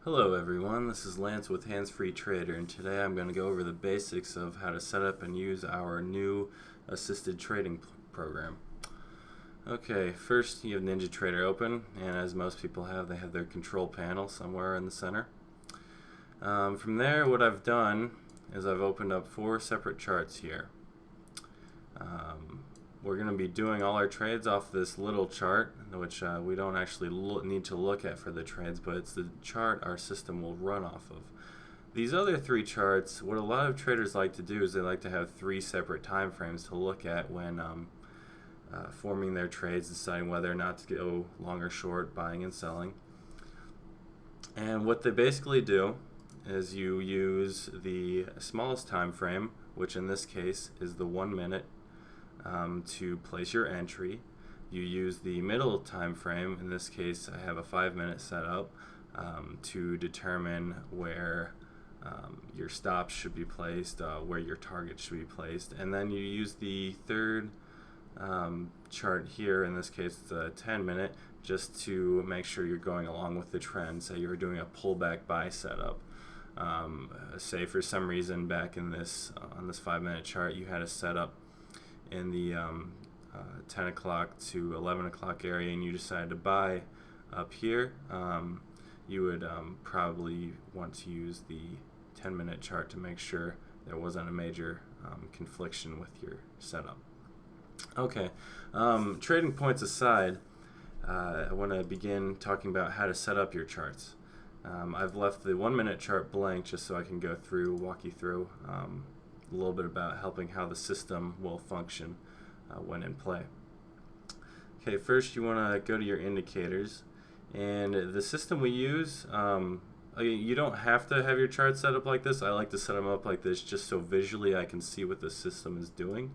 Hello everyone, this is Lance with Hands-Free Trader, and today I'm going to go over the basics of how to set up and use our new assisted trading program. Okay, first you have NinjaTrader open, and as most people have, they have their control panel somewhere in the center. From there, what I've done is I've opened up 4 separate charts here. We're going to be doing all our trades off this little chart, which we don't actually need to look at for the trades, but it's the chart our system will run off of. These other 3 charts, what a lot of traders like to do is they like to have 3 separate time frames to look at when forming their trades, deciding whether or not to go long or short, buying and selling. And what they basically do is you use the smallest time frame, which in this case is the 1 minute, to place your entry. You use the middle time frame, in this case I have a 5-minute setup, to determine where your stops should be placed, where your target should be placed, and then you use the third chart here, in this case it's a 10-minute, just to make sure you're going along with the trend. Say you're doing a pullback buy setup. Say for some reason back in this on this 5-minute chart you had a setup in the 10 o'clock to 11 o'clock area and you decided to buy up here, you would probably want to use the 10-minute chart to make sure there wasn't a major confliction with your setup. Okay, trading points aside, I want to begin talking about how to set up your charts. I've left the 1-minute chart blank just so I can walk you through a little bit about helping how the system will function when in play. Okay, first you want to go to your indicators, and the system we use, you don't have to have your chart set up like this. I like to set them up like this just so visually I can see what the system is doing.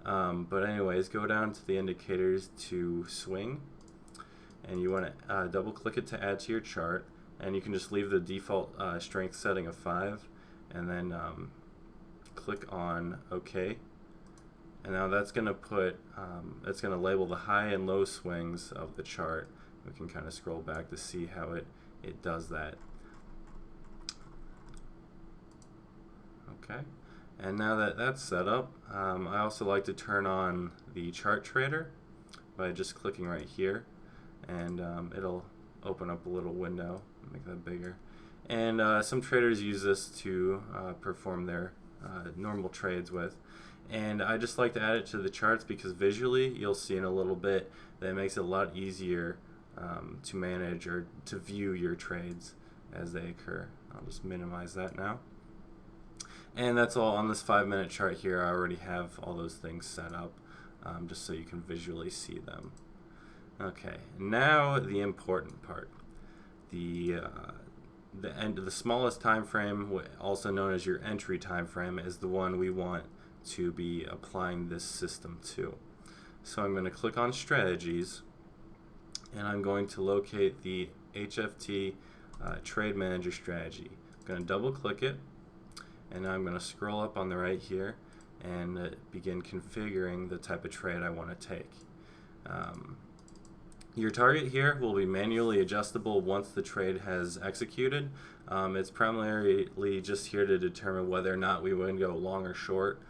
But anyways, go down to the indicators to swing, and you want to double click it to add to your chart, and you can just leave the default strength setting of 5 and then click on OK, and now that's going to it's going to label the high and low swings of the chart. We can kind of scroll back to see how it does that. Okay, and now that that's set up, I also like to turn on the chart trader by just clicking right here, and it'll open up a little window. Make that bigger. And some traders use this to perform their normal trades with, and I just like to add it to the charts because visually you'll see in a little bit that it makes it a lot easier to manage or to view your trades as they occur. I'll just minimize that now, and that's all on this 5-minute chart here. I already have all those things set up just so you can visually see them. Okay, now the important part, the smallest time frame, also known as your entry time frame, is the one we want to be applying this system to. So I'm going to click on strategies, and I'm going to locate the HFT trade manager strategy. I'm going to double click it, and now I'm going to scroll up on the right here and begin configuring the type of trade I want to take. Your target here will be manually adjustable once the trade has executed. It's primarily just here to determine whether or not we want to go long or short.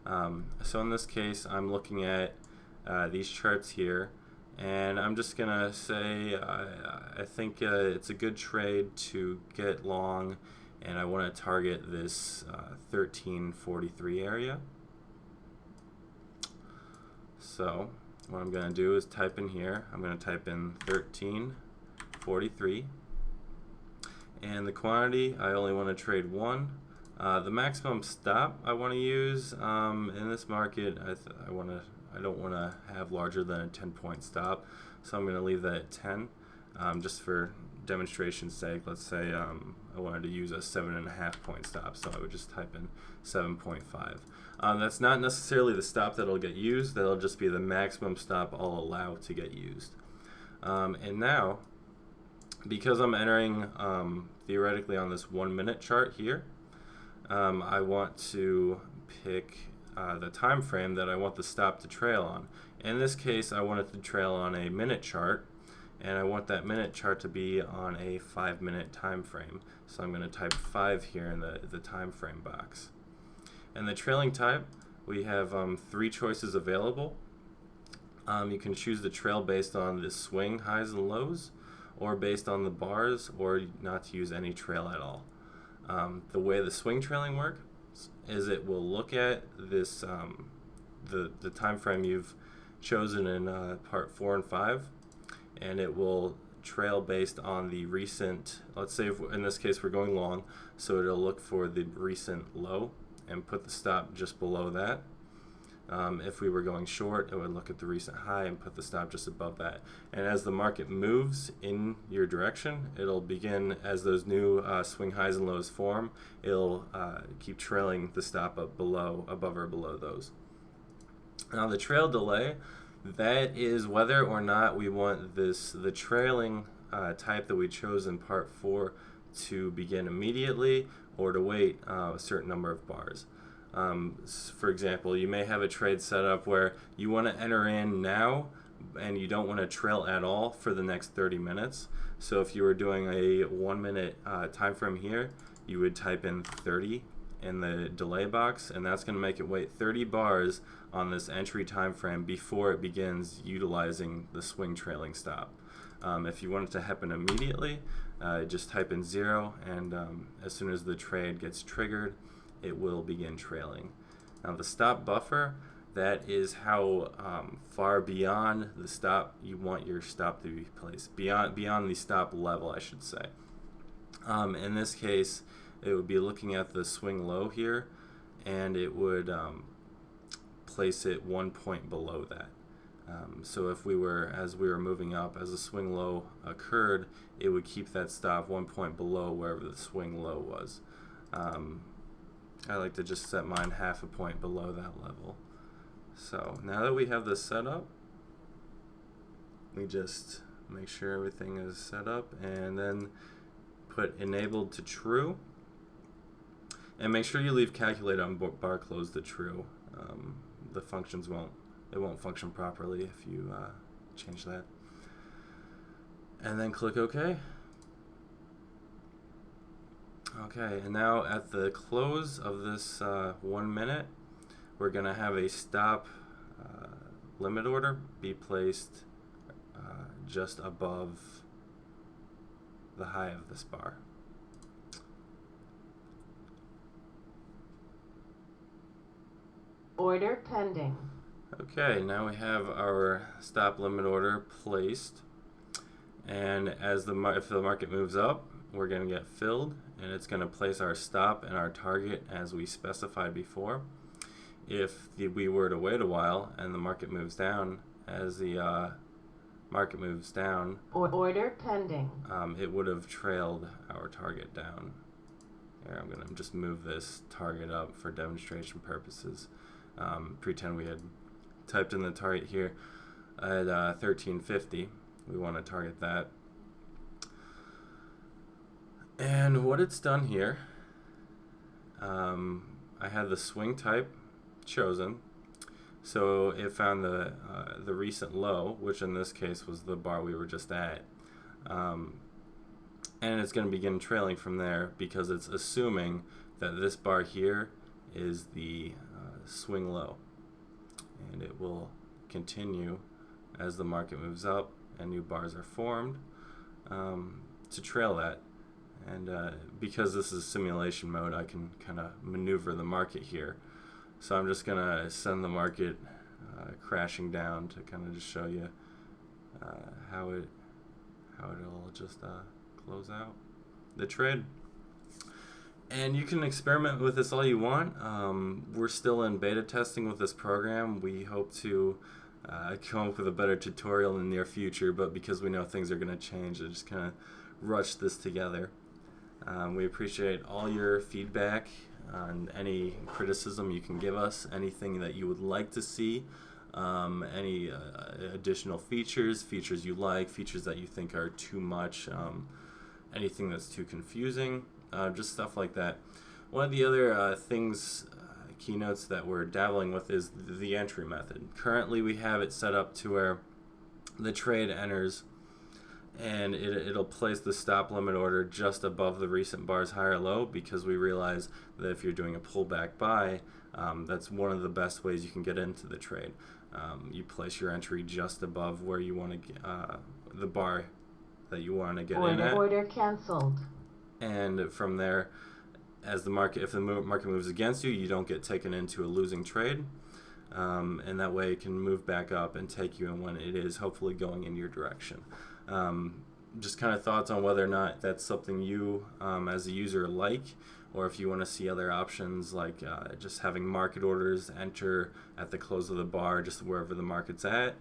So in this case, I'm looking at these charts here, and I'm just gonna say I think it's a good trade to get long, and I want to target this 1343 area. So what I'm going to do is type in here, I'm going to type in 1343, and the quantity, I only want to trade 1. The maximum stop I want to use in this market, I don't want to have larger than a 10-point stop, so I'm going to leave that at 10. Just for demonstration's sake, let's say I wanted to use a 7.5-point stop, so I would just type in 7.5. That's not necessarily the stop that'll get used, that'll just be the maximum stop I'll allow to get used. And now, because I'm entering theoretically on this 1-minute chart here, I want to pick the time frame that I want the stop to trail on. In this case, I want it to trail on a minute chart, and I want that minute chart to be on a 5-minute time frame. So I'm going to type 5 here in the time frame box. And the trailing type, we have 3 choices available. You can choose the trail based on the swing highs and lows, or based on the bars, or not to use any trail at all. The way the swing trailing works is it will look at this the time frame you've chosen in part 4 and 5, and it will trail based on the recent, let's say in this case we're going long, so it'll look for the recent low and put the stop just below that. If we were going short, it would look at the recent high and put the stop just above that. And as the market moves in your direction, it'll begin, as those new swing highs and lows form, it'll keep trailing the stop up below, above or below those. Now the trail delay, that is whether or not we want the trailing type that we chose in part 4 to begin immediately or to wait a certain number of bars. For example, you may have a trade set up where you want to enter in now and you don't want to trail at all for the next 30 minutes. So if you were doing a 1-minute time frame here, you would type in 30 in the delay box, and that's going to make it wait 30 bars on this entry time frame before it begins utilizing the swing trailing stop. If you want it to happen immediately, just type in 0, and as soon as the trade gets triggered, it will begin trailing. Now the stop buffer, that is how far beyond the stop you want your stop to be placed, beyond the stop level, I should say. In this case, it would be looking at the swing low here, and it would place it 1 point below that. So if as we were moving up, as the swing low occurred, it would keep that stop 1 point below wherever the swing low was. I like to just set mine half a point below that level. So now that we have this set up, we just make sure everything is set up and then put enabled to true. And make sure you leave calculate on bar close to true. The functions won't function properly if you change that. And then click OK. Okay, and now at the close of this 1 minute, we're going to have a stop limit order be placed just above the high of this bar. Order pending. Okay, now we have our stop limit order placed, and if the market moves up, we're going to get filled, and it's going to place our stop and our target as we specified before. If we were to wait a while and the market moves down, as the market moves down, order pending, it would have trailed our target down. Here, I'm going to just move this target up for demonstration purposes. Pretend we had typed in the target here at 1350. We want to target that. And what it's done here, I had the swing type chosen, so it found the recent low, which in this case was the bar we were just at, and it's going to begin trailing from there because it's assuming that this bar here is the swing low, and it will continue as the market moves up and new bars are formed to trail that. And because this is simulation mode, I can kind of maneuver the market here. So I'm just going to send the market crashing down to kind of just show you how it'll just close out the trade. And you can experiment with this all you want. We're still in beta testing with this program. We hope to come up with a better tutorial in the near future, but because we know things are going to change, I just kind of rushed this together. We appreciate all your feedback on any criticism you can give us, anything that you would like to see, any additional features you like, features that you think are too much, anything that's too confusing, just stuff like that. One of the other keynotes that we're dabbling with is the entry method. Currently we have it set up to where the trade enters and it'll place the stop limit order just above the recent bar's high or low, because we realize that if you're doing a pullback buy, that's one of the best ways you can get into the trade. You place your entry just above where you want to the bar that you want to get in at. Order canceled. And from there, as the market, if the market moves against you, you don't get taken into a losing trade. And that way it can move back up and take you in when it is hopefully going in your direction. Just kind of thoughts on whether or not that's something you as a user like, or if you want to see other options like just having market orders enter at the close of the bar just wherever the market's at,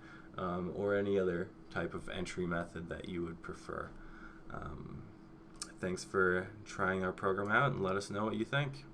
or any other type of entry method that you would prefer. Thanks for trying our program out, and let us know what you think.